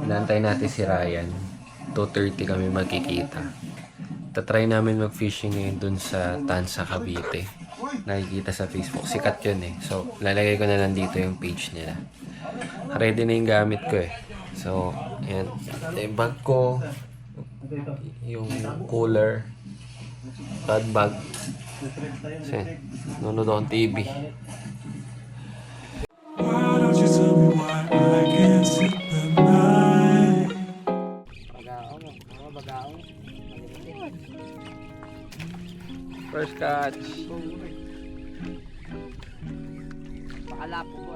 inaantay natin si Ryan. 2:30 kami magkikita. Tatry namin mag-fishing ngayon dun sa Tansa, Cavite. Nakikita sa Facebook. Sikat yun eh. So, lalagay ko na lang dito yung page nila. Ready na yung gamit ko eh. So, yan. Yung bag ko. Yung cooler. Tote bag. Kasi, nanonood akong TV. Why don't you tell me why I can't sleep at night? First catch. Pakala po po.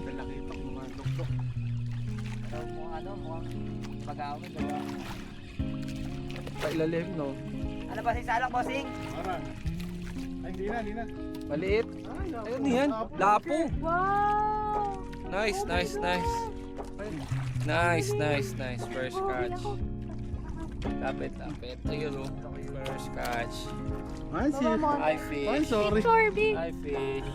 Nakita ko mga tuktok. Pero mukhang pag-aawin, diba? Pailalim, no? Ano ba si Salak, bossing? Ay, hindi na. Maliit. Ayun yan. Lapo. Wow! Nice. Nice. First catch. Lapit. Ayun, oh. First catch. Ay, si... Hi, fish. Ay, sorry. Corby! Hi, fish.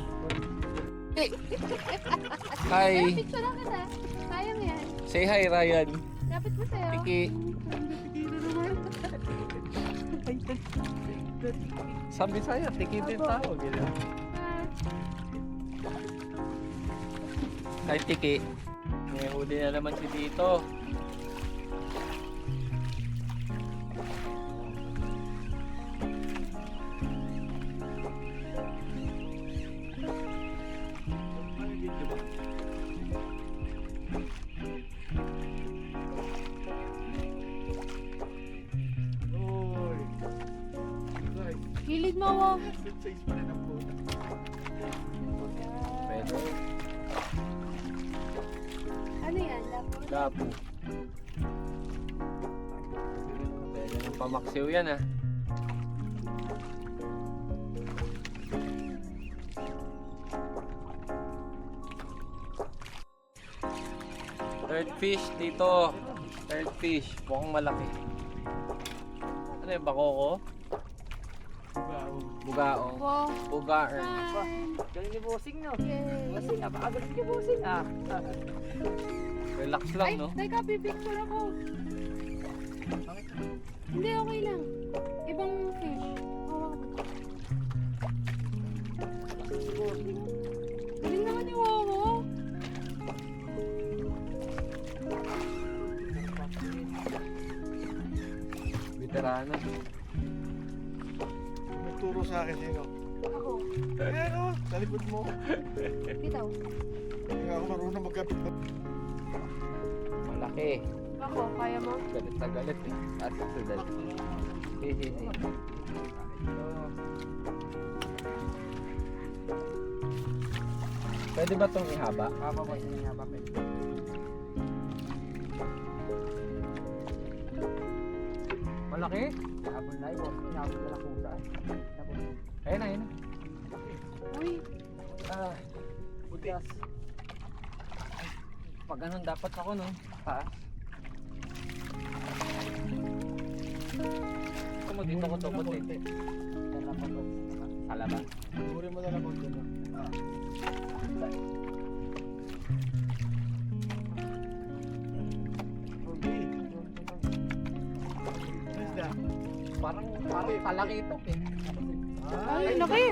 Hi. Picture lang kita. Sayang yan. Say hi, Ryan. Lapit mo sa'yo. Tiki. Sabi sa'yo, tiki din tao. Ganyan. Hi, Tiki. May huli na naman si Tito. Gilid mo, wow. Pwede. Ano yan? Lapo? Lapo. Pwede ng pamaksiw yan, ah. Third fish dito. Third fish. Mukhang malaki. Ano yung bakoko? Bugaong. Wow. Bugaern. Galing ni bossing, no? Yay. Bossing, napakagaling ni bossing, ah. Relax lang, no? Teka, pipicture ako. Hindi, okay lang. Ibang fish. Galing naman ni Wawa. Veterano. Nagturo sa akin sino. Ako. Ayan o, sa likod mo. Bitaw. Hindi ako marunong magkapit. Malaki. Ako, kaya mo? Galit na galit eh. At sudal. Hehehe. Pwede ba itong ihaba? Haba mo siya niya, papel. Malaki? Habol na yun, bossing. Habol na lang pusa. Ayun na. Uy. Ah, Butas. pag ganun dapat ako, no? Taas. Ito dito ko to, puti. Salaba. Turin mo na lang konti mo. Parang talakitok eh. Ay, laki.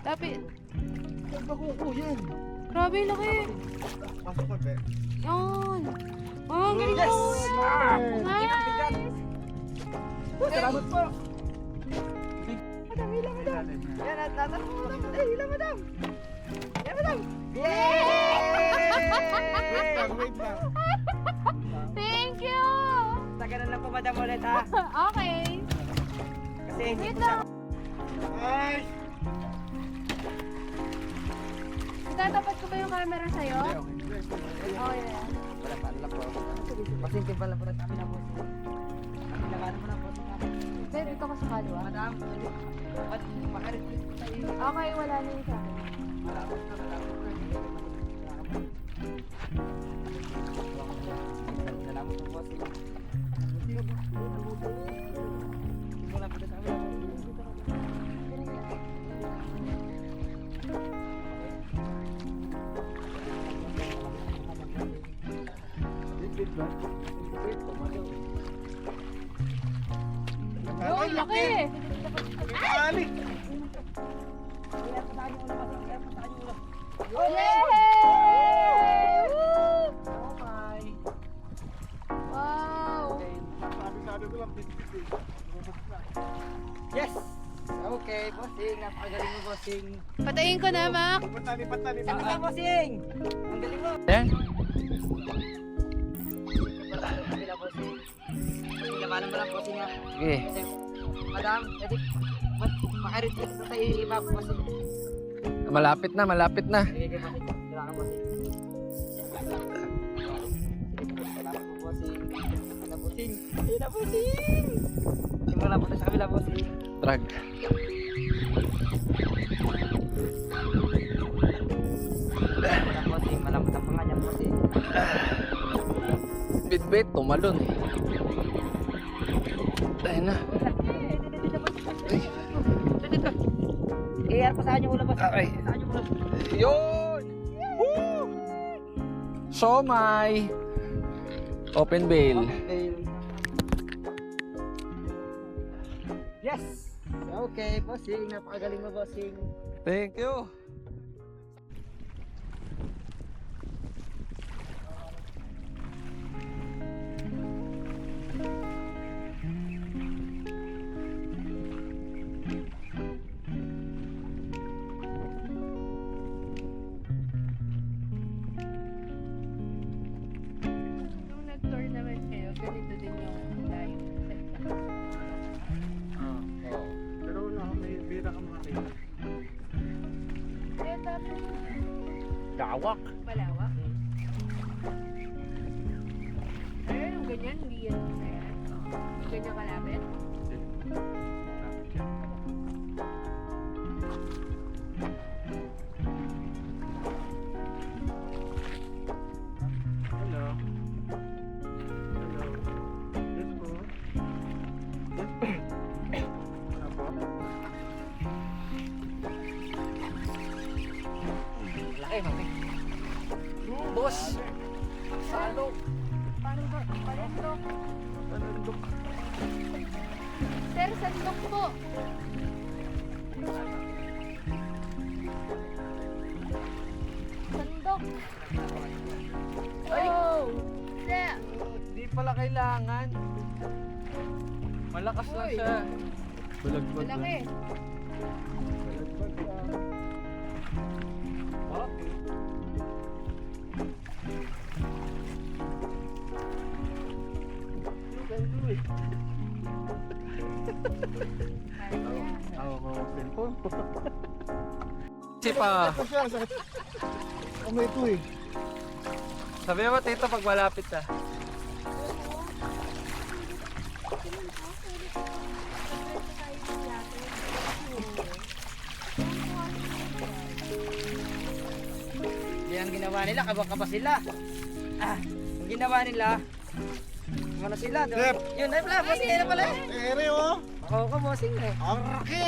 Lapit. Ang bakuko yan. Grabe, laki. Pasok ko, be. Yan. Oh, galing Yes! mo. Bigat. Salamat po. Madam, hila, madam. Yan, natanong mo, madam. Eh, hila, madam. Yan, madam. Yay! Wait lang. Thank you. Tagalan lang po, madam, ulit, ha? Okay. Kasi hindi Wait po sa... lang. Ay! Tatapat ko ba yung camera sa'yo? Okay na yan. Wala pa, wala po. Pasingkin pala po na kami na po. Kami na mo na po. Hindi, dito ka sa kaliwa. Madam, makarit. Okay, wala na yung sa akin. Malapot na, malapot na. Salamat po, boss. Wala po na sa amin. Yun, laki! Ali! Yay! Woo! Oh my! Wow! Sabi ko lang, bit-bit eh. Yes! Okay, bossing. Napakagaling mo, bossing. Patayin ko na, Mac. Lipat na. Sabi ka, bossing! Ang galing mo. Eh? Kabila, bossing. Labanan mo lang, bossing, ha? Sige. Madam, pwede makarit na tayo iba, bossing. Malapit na. Sige, bossing. Kailangan, bossing. Kailangan mo, bossing. Kailangan, bossing. Kailangan, bossing! Simula po tayo sa kabila, bossing. Drag. Wala, bossing. Malambot ang pangalan, bossing. Bit-bit, tumalon. Ayun na. Eh, pasahan yung ulo, bossing. Okay. Pasahan yung ulo. Yun! Woo! Siomay! Open bail. Yes! Okay, bossing. Napakagaling mo, bossing. Thank you. Nung nag-tour naman kayo, ganito din yung live setup. Pero wala ka, may bira ka makakita. Kaya tapos Gawak. malawak. Ayun, yung ganyan, hindi yan. Ayan. Ganyan kalapit. Hello. Hello. Yes po. Yes po. Apo. Laki, mami. Boss. Paano ba? Sandok. Panandok. Sir, sandok po. Sandok. Oh! Sir! Di pala kailangan. Malakas lang siya. Balagbag Malaki. Balagbag lang. Ah. Hawak ko ang cellphone. Si pa. Ako siya, sakit. Ano ito eh? Sabi mo tito pag malapit na. Yan ang ginawa nila, kaba-kaba sila. Ang ginawa nila, ano sila? Sir. Yun, ay pala, bossing, ayun na pala. Ere oh! Ako ko, bossing eh. Ang laki!